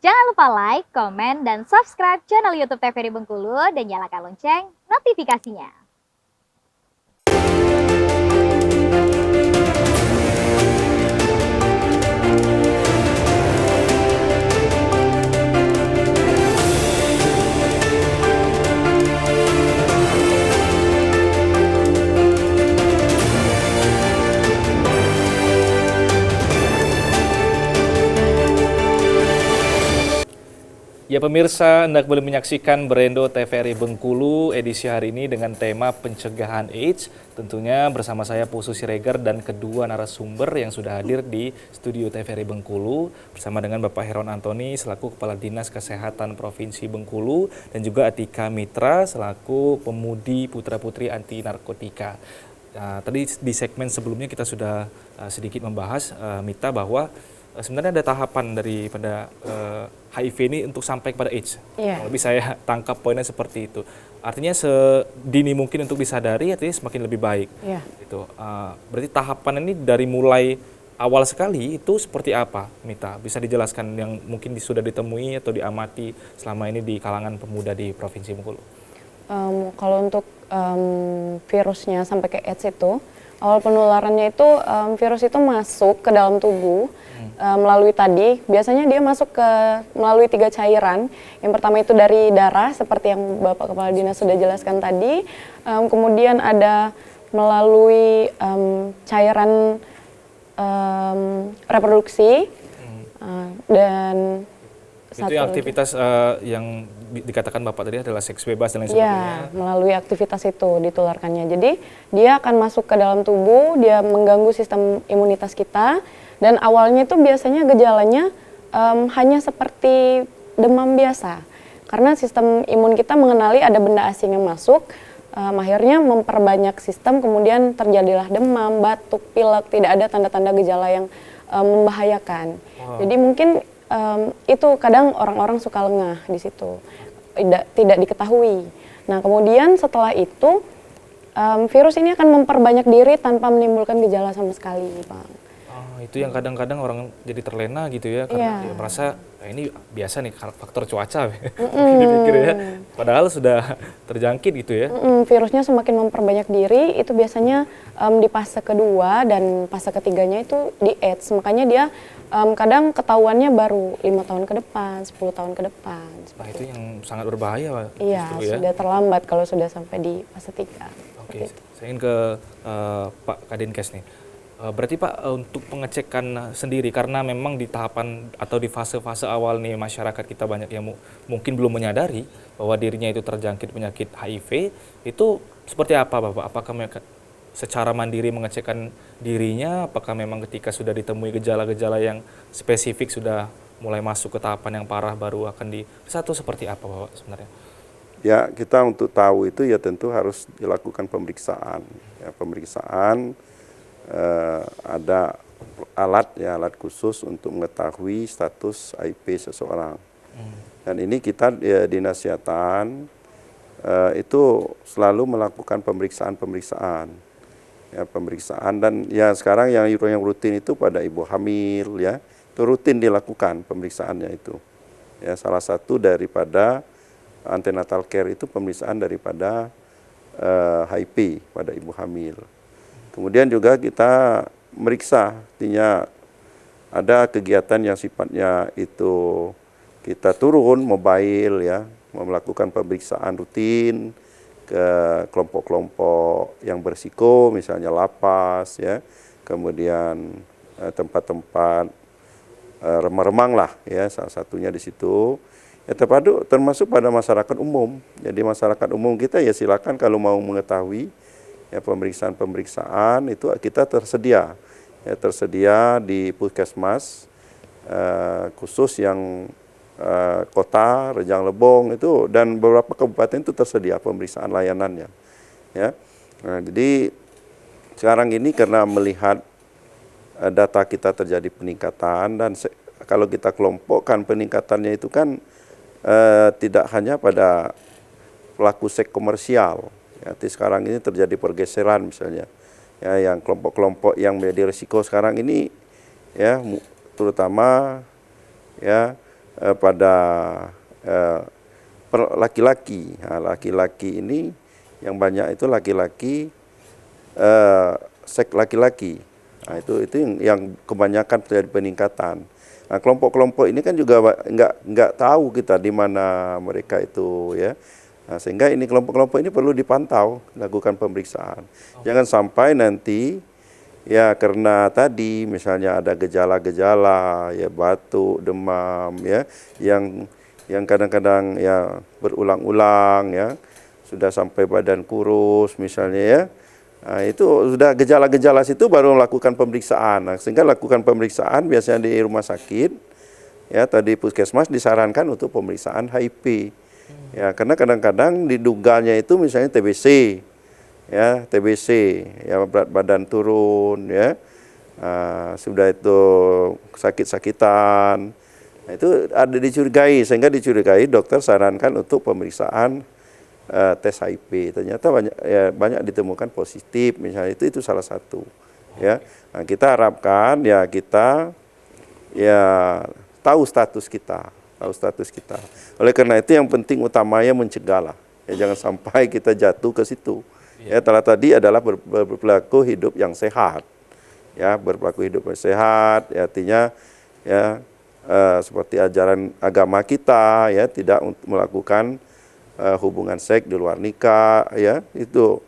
Jangan lupa like, komen, dan subscribe channel YouTube TVRI Bengkulu dan nyalakan lonceng notifikasinya. Ya pemirsa, Anda kembali menyaksikan Berendo TVRI Bengkulu edisi hari ini dengan tema pencegahan AIDS. Tentunya bersama saya Pusu Siregar dan kedua narasumber yang sudah hadir di studio TVRI Bengkulu. Bersama dengan Bapak Heron Antoni selaku Kepala Dinas Kesehatan Provinsi Bengkulu. Dan juga Atika Mitra selaku Pemudi Putra-Putri Anti Narkotika. Tadi di segmen sebelumnya kita sudah sedikit membahas, Mita, bahwa sebenarnya ada tahapan daripada HIV ini untuk sampai kepada AIDS. Lebih saya tangkap poinnya seperti itu. Artinya sedini mungkin untuk disadari, artinya semakin lebih baik. Gitu. Berarti tahapan ini dari mulai awal sekali itu seperti apa, Mita? Bisa dijelaskan yang mungkin sudah ditemui atau diamati selama ini di kalangan pemuda di Provinsi Bengkulu? Kalau untuk virusnya sampai ke AIDS itu, awal penularannya itu virus itu masuk ke dalam tubuh melalui tadi, biasanya dia masuk melalui 3 cairan. Yang pertama itu dari darah, seperti yang Bapak Kepala Dinas sudah jelaskan tadi. Kemudian ada melalui cairan reproduksi, dan itu yang aktivitas yang dikatakan Bapak tadi adalah seks bebas dan lain sebagainya. Ya, melalui aktivitas itu ditularkannya. Jadi dia akan masuk ke dalam tubuh, dia mengganggu sistem imunitas kita. Dan awalnya itu biasanya gejalanya hanya seperti demam biasa. Karena sistem imun kita mengenali ada benda asing yang masuk, akhirnya memperbanyak sistem, kemudian terjadilah demam, batuk, pilek, tidak ada tanda-tanda gejala yang membahayakan. Jadi mungkin itu kadang orang-orang suka lengah di situ, tidak diketahui. Nah kemudian setelah itu virus ini akan memperbanyak diri tanpa menimbulkan gejala sama sekali, Pak. Itu yang kadang-kadang orang jadi terlena gitu ya, karena dia merasa ini biasa nih faktor cuaca, dipikir ya. Padahal sudah terjangkit gitu ya. Virusnya semakin memperbanyak diri, itu biasanya di fase kedua dan fase ketiganya itu di AIDS. Makanya dia kadang ketahuannya baru 5 tahun ke depan, 10 tahun ke depan. Nah itu yang sangat berbahaya. Iya, sudah terlambat kalau sudah sampai di fase 3. Oke, saya ingin ke Pak Kadinkes nih. Berarti Pak, untuk pengecekan sendiri, karena memang di tahapan atau di fase-fase awal nih masyarakat kita banyak yang mungkin belum menyadari bahwa dirinya itu terjangkit penyakit HIV, itu seperti apa Bapak? Apakah secara mandiri mengecekkan dirinya, apakah memang ketika sudah ditemui gejala-gejala yang spesifik sudah mulai masuk ke tahapan yang parah baru akan seperti apa Bapak sebenarnya? Ya, kita untuk tahu itu ya tentu harus dilakukan pemeriksaan. Ya, pemeriksaan ada alat khusus untuk mengetahui status HIV seseorang. Dan ini kita Dinas Kesehatan itu selalu melakukan pemeriksaan. Ya, pemeriksaan dan ya sekarang yang rutin itu pada ibu hamil ya, itu rutin dilakukan pemeriksaannya itu. Ya, salah satu daripada antenatal care itu pemeriksaan daripada HIV pada ibu hamil. Kemudian juga kita meriksa, artinya ada kegiatan yang sifatnya itu kita turun mobile ya, melakukan pemeriksaan rutin ke kelompok-kelompok yang berisiko, misalnya lapas ya, kemudian tempat-tempat remang-remang lah ya, salah satunya di situ. Ya termasuk pada masyarakat umum. Jadi masyarakat umum kita ya silakan kalau mau mengetahui ya pemeriksaan itu kita tersedia di puskesmas khusus yang kota Rejang Lebong itu dan beberapa kabupaten itu tersedia pemeriksaan layanannya ya. Nah, jadi sekarang ini karena melihat data kita terjadi peningkatan dan kalau kita kelompokkan peningkatannya itu kan tidak hanya pada pelaku seks komersial. Ya, sekarang ini terjadi pergeseran misalnya, ya, yang kelompok-kelompok yang menjadi risiko sekarang ini, ya, terutama ya pada laki-laki. Nah, laki-laki ini yang banyak itu laki-laki seks laki-laki. Nah, itu yang kebanyakan terjadi peningkatan. Nah, kelompok-kelompok ini kan juga nggak tahu kita di mana mereka itu ya. Nah, sehingga ini kelompok-kelompok ini perlu dipantau, lakukan pemeriksaan. Jangan sampai nanti ya karena tadi misalnya ada gejala-gejala ya batuk, demam ya yang kadang-kadang ya berulang-ulang ya sudah sampai badan kurus misalnya ya. Nah, itu sudah gejala-gejala situ baru lakukan pemeriksaan. Nah, sehingga lakukan pemeriksaan biasanya di rumah sakit. Ya, tadi puskesmas disarankan untuk pemeriksaan HIV. Ya, karena kadang-kadang diduganya itu misalnya TBC. Ya, TBC, ya berat badan turun ya. Sudah itu sakit-sakitan. Nah, itu ada dicurigai, sehingga dicurigai dokter sarankan untuk pemeriksaan tes HIV. Ternyata banyak ditemukan positif, misalnya itu salah satu. Ya, nah, kita harapkan ya kita ya tahu status kita. Oleh karena itu yang penting utamanya mencegah lah. Ya, jangan sampai kita jatuh ke situ. Ya, tadi adalah berperilaku hidup yang sehat. Ya, berperilaku hidup yang sehat, ya, artinya ya seperti ajaran agama kita ya tidak melakukan hubungan seks di luar nikah ya itu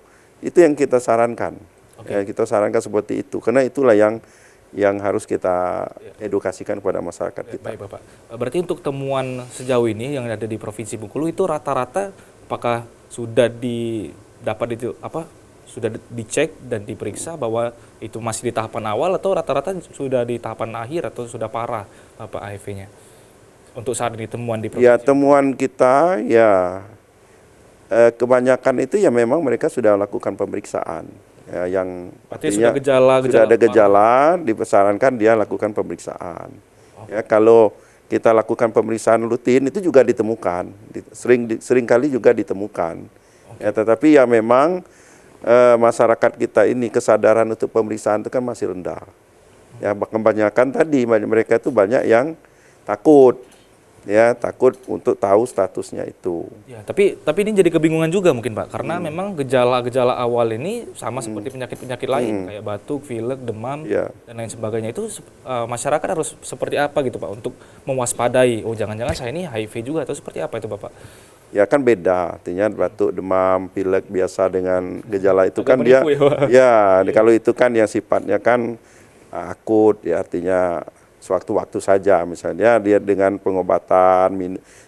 yang kita sarankan. Ya, kita sarankan seperti itu karena itulah yang harus kita edukasikan kepada masyarakat kita. Baik Bapak, berarti untuk temuan sejauh ini yang ada di Provinsi Bengkulu itu rata-rata apakah sudah sudah dicek dan diperiksa bahwa itu masih di tahapan awal atau rata-rata sudah di tahapan akhir atau sudah parah Bapak HIV-nya? Untuk saat ini temuan di Provinsi. Ya, temuan kita ya kebanyakan itu ya memang mereka sudah lakukan pemeriksaan. Ya, yang artinya sudah ada gejala, disarankan dia lakukan pemeriksaan. Ya, kalau kita lakukan pemeriksaan rutin itu juga ditemukan, sering kali juga ditemukan. Ya, tetapi ya memang masyarakat kita ini kesadaran untuk pemeriksaan itu kan masih rendah. Ya, kebanyakan tadi mereka itu banyak yang takut. Ya, takut untuk tahu statusnya itu. Ya, tapi ini jadi kebingungan juga mungkin Pak, karena memang gejala-gejala awal ini sama seperti penyakit-penyakit lain kayak batuk, pilek, demam dan lain sebagainya. Itu masyarakat harus seperti apa gitu Pak untuk mewaspadai? Oh, jangan-jangan saya ini HIV juga atau seperti apa itu Bapak? Ya kan beda, artinya batuk, demam, pilek biasa dengan gejala itu kan dia kalau itu kan yang sifatnya kan akut ya, artinya sewaktu-waktu saja, misalnya dia dengan pengobatan,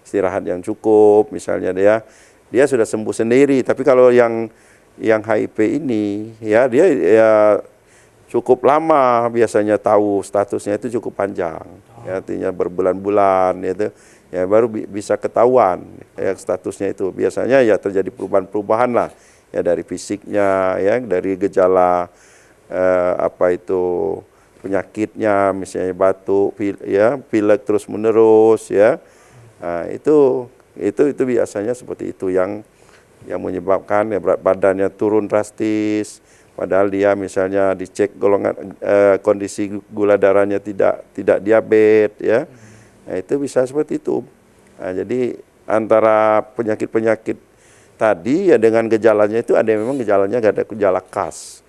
istirahat yang cukup, misalnya dia sudah sembuh sendiri. Tapi kalau yang HIV ini ya dia ya cukup lama biasanya tahu statusnya itu cukup panjang. Ya, artinya berbulan-bulan itu ya baru bisa ketahuan ya statusnya itu. Biasanya ya terjadi perubahan-perubahan lah ya dari fisiknya ya, dari gejala penyakitnya, misalnya batuk, pilek terus menerus ya. Nah, itu biasanya seperti itu yang menyebabkan ya berat badannya turun drastis, padahal dia misalnya dicek kondisi gula darahnya tidak diabetes ya. Nah, itu bisa seperti itu. Nah, jadi antara penyakit-penyakit tadi ya dengan gejalanya itu ada memang gejalanya nggak ada gejala khas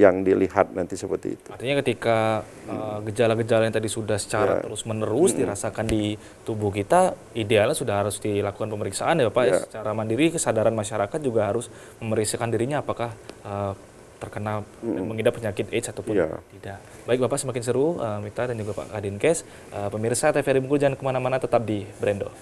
yang dilihat nanti seperti itu. Artinya ketika gejala-gejala yang tadi sudah secara terus-menerus dirasakan di tubuh kita, idealnya sudah harus dilakukan pemeriksaan ya Pak. Ya. Secara mandiri, kesadaran masyarakat juga harus memeriksakan dirinya apakah terkena mengidap penyakit AIDS ataupun tidak. Baik Bapak, semakin seru Mita dan juga Pak Kadinkes. Pemirsa TVRI Bengkulu jangan kemana-mana, tetap di Brendo.